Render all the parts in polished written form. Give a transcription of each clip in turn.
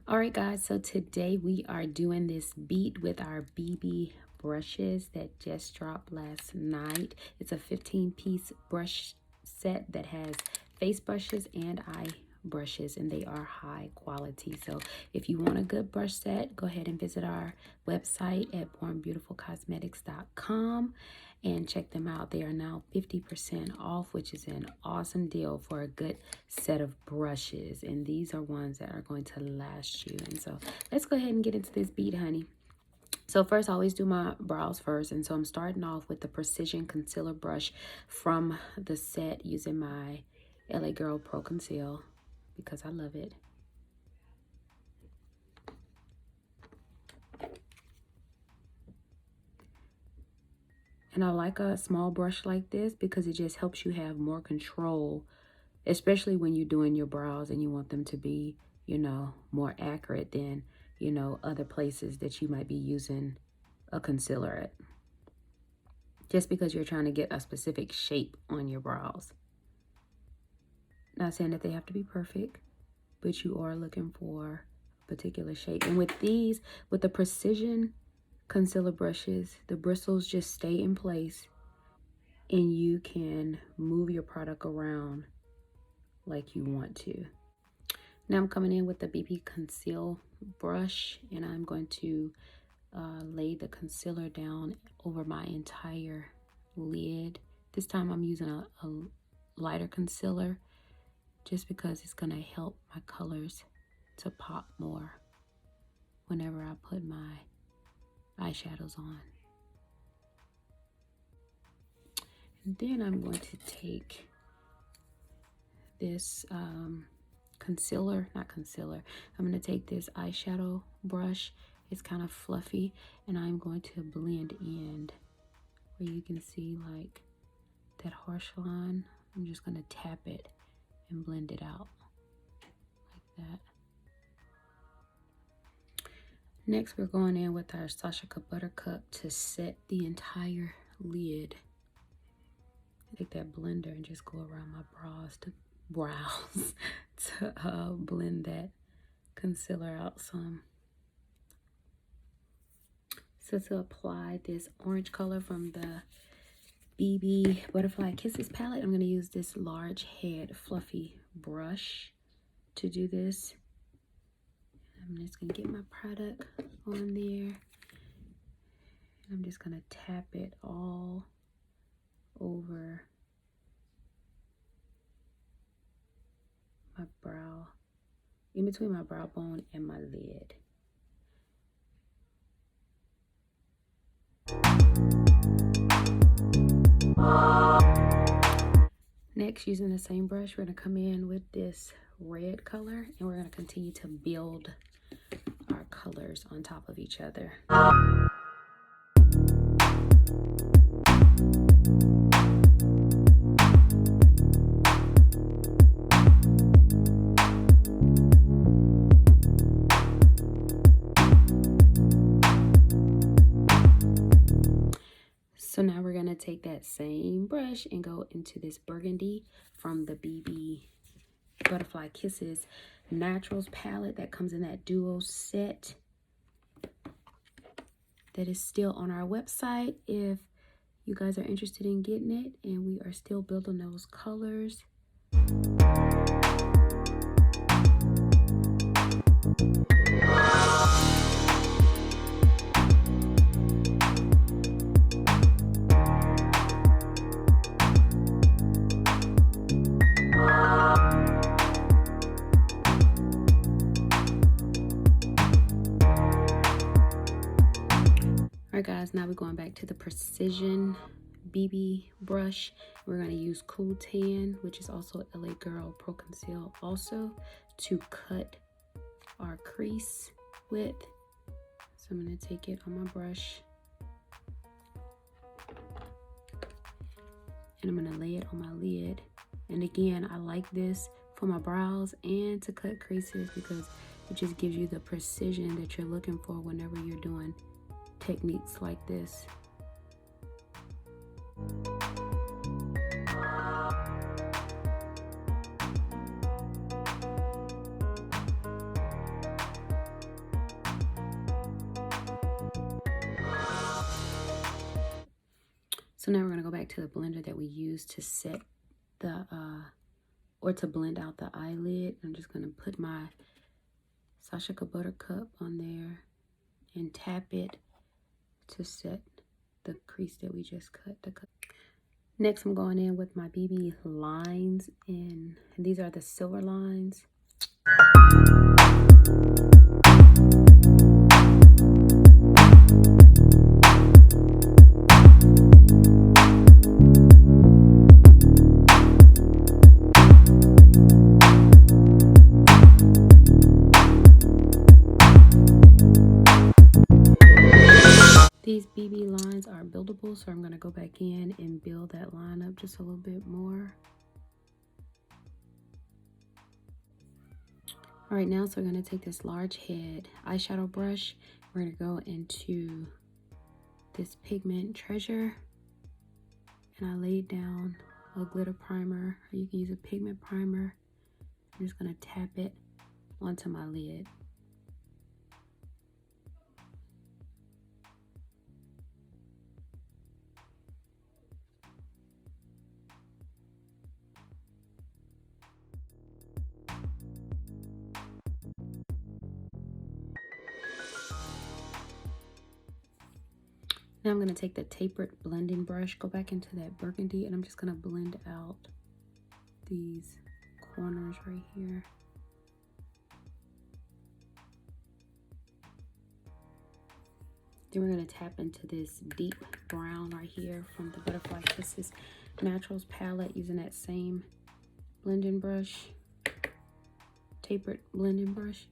All right, guys, so today we are doing this beat with our BB brushes that just dropped last night. It's a 15-piece brush set that has face brushes and eye brushes, and they are high quality. So if you want a good brush set, go ahead and visit our website at bornbeautifulcosmetics.com and check them out. They are now 50% off, which is an awesome deal for a good set of brushes. And these are ones that are going to last you. And so let's go ahead and get into this beat, honey. So first, I always do my brows first. And so I'm starting off with the Precision Concealer Brush from the set using my LA Girl Pro Conceal because I love it. And I like a small brush like this because it just helps you have more control, especially when you're doing your brows and you want them to be, you know, more accurate than, you know, other places that you might be using a concealer at. Just because you're trying to get a specific shape on your brows. Not saying that they have to be perfect, but you are looking for a particular shape. And with these, with the Precision Concealer brushes, the bristles just stay in place and you can move your product around like you want to. Now I'm coming in with the BB Conceal brush and I'm going to lay the concealer down over my entire lid. This time I'm using a lighter concealer just because it's going to help my colors to pop more whenever I put my eyeshadows on. And then I'm going to take this I'm going to take this eyeshadow brush. It's kind of fluffy and I'm going to blend in where you can see like that harsh line. I'm just going to tap it and blend it out like that. Next, we're going in with our Sacha Buttercup to set the entire lid. Take that blender and just go around my brows to blend that concealer out some. So to apply this orange color from the BB Butterfly Kisses palette, I'm going to use this large head fluffy brush to do this. I'm just going to get my product on there. I'm just going to tap it all over my brow, in between my brow bone and my lid. Next, using the same brush, we're going to come in with this red color and we're going to continue to build our colors on top of each other. So now we're going to take that same brush and go into this burgundy from the BB Butterfly Kisses Naturals palette that comes in that duo set that is still on our website if you guys are interested in getting it, and we are still building those colors. Alright guys, now we're going back to the Precision BB brush. We're going to use Cool Tan, which is also LA Girl Pro Conceal also, to cut our crease with. So I'm going to take it on my brush And I'm gonna lay it on my lid. And again, I like this for my brows and to cut creases because it just gives you the precision that you're looking for whenever you're doing techniques like this. So now we're gonna go back to the blender that we used to set the, or to blend out the eyelid. I'm just gonna put my Sashika Buttercup on there and tap it to set the crease that we just cut. Next, I'm going in with my BB lines, and these are the silver lines. These BB lines are buildable, so I'm going to go back in and build that line up just a little bit more. All right, now, so we're going to take this large head eyeshadow brush. We're going to go into this pigment Treasure, and I laid down a glitter primer, or you can use a pigment primer. I'm just going to tap it onto my lid. Now I'm going to take the tapered blending brush, go back into that burgundy, and I'm just going to blend out these corners right here. Then we're going to tap into this deep brown right here from the Butterfly Kisses Naturals palette using that same blending brush, tapered blending brush.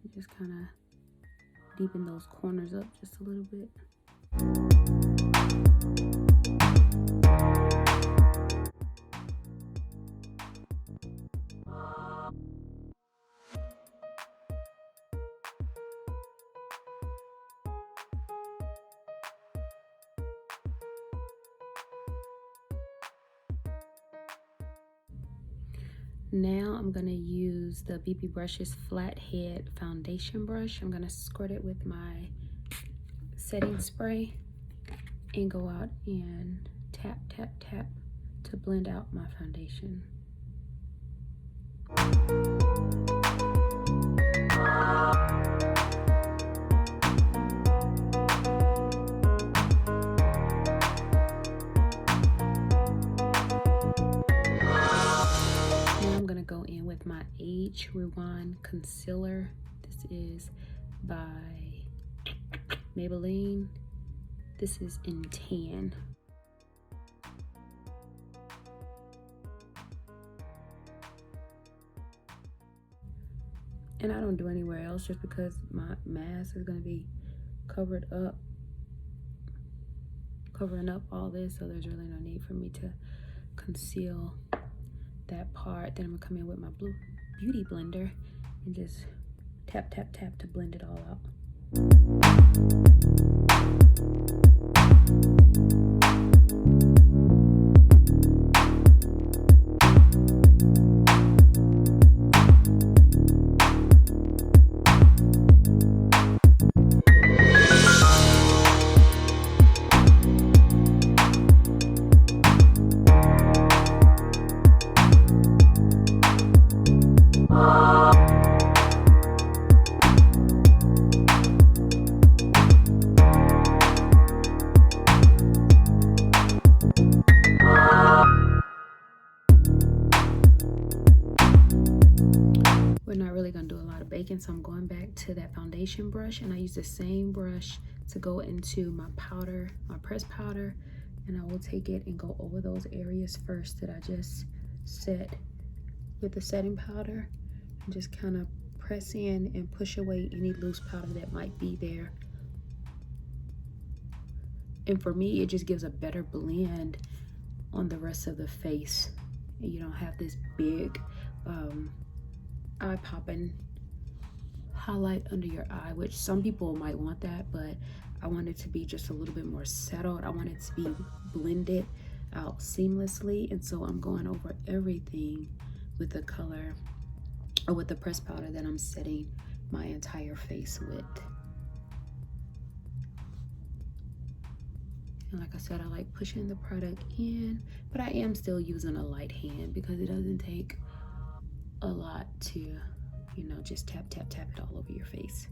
And just kind of deepen those corners up just a little bit. Now I'm going to use the BB Brush's Flathead Foundation Brush. I'm going to squirt it with my setting spray and go out and tap, tap, tap to blend out my foundation. Go in with my Age Rewind Concealer. This is by Maybelline. This is in tan. And I don't do anywhere else just because my mask is going to be covering up all this, so there's really no need for me to conceal that part. Then I'm gonna come in with my blue beauty blender and just tap, tap, tap to blend it all out. So I'm going back to that foundation brush, and I use the same brush to go into my powder, my pressed powder, and I will take it and go over those areas first that I just set with the setting powder, and just kind of press in and push away any loose powder that might be there. And for me, it just gives a better blend on the rest of the face, and you don't have this big eye popping highlight under your eye, which some people might want that, but I want it to be just a little bit more settled. I want it to be blended out seamlessly, and so I'm going over everything with the color or with the pressed powder that I'm setting my entire face with. And like I said, I like pushing the product in, but I am still using a light hand because it doesn't take a lot to, you know, just tap, tap, tap it all over your face.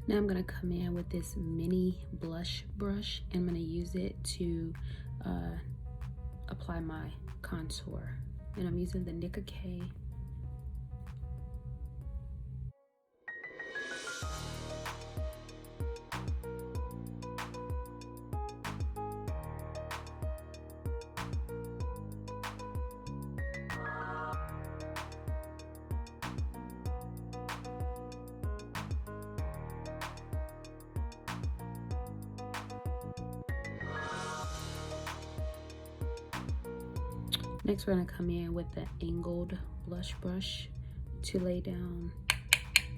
Now I'm gonna come in with this mini blush brush, and I'm gonna use it to apply my contour. And I'm using the Nika K. Next, we're gonna come in with the angled blush brush to lay down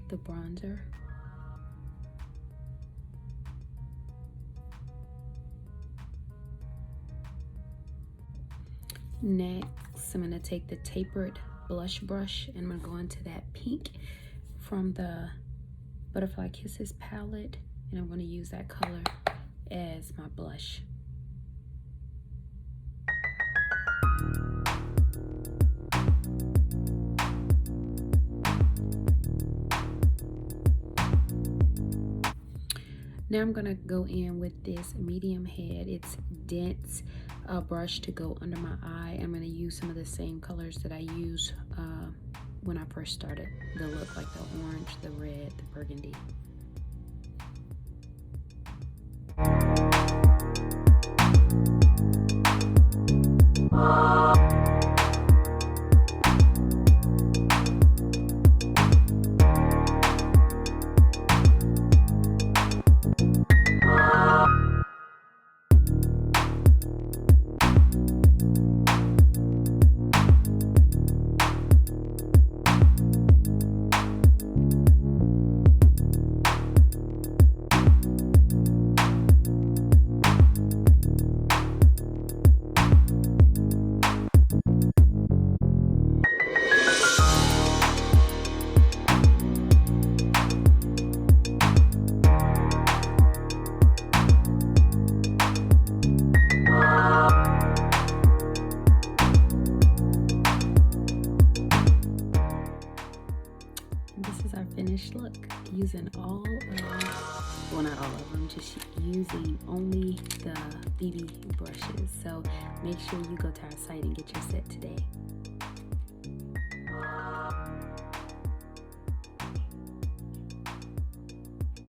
the bronzer. Next, I'm gonna take the tapered blush brush and I'm gonna go into that pink from the Butterfly Kisses palette, and I'm gonna use that color as my blush. Now I'm gonna go in with this medium head. It's dense brush to go under my eye. I'm gonna use some of the same colors that I used when I first started the look, like the orange, the red, the burgundy. This is our finished look, using all of, well, not all of them, just using only the BB brushes. So make sure you go to our site and get your set today.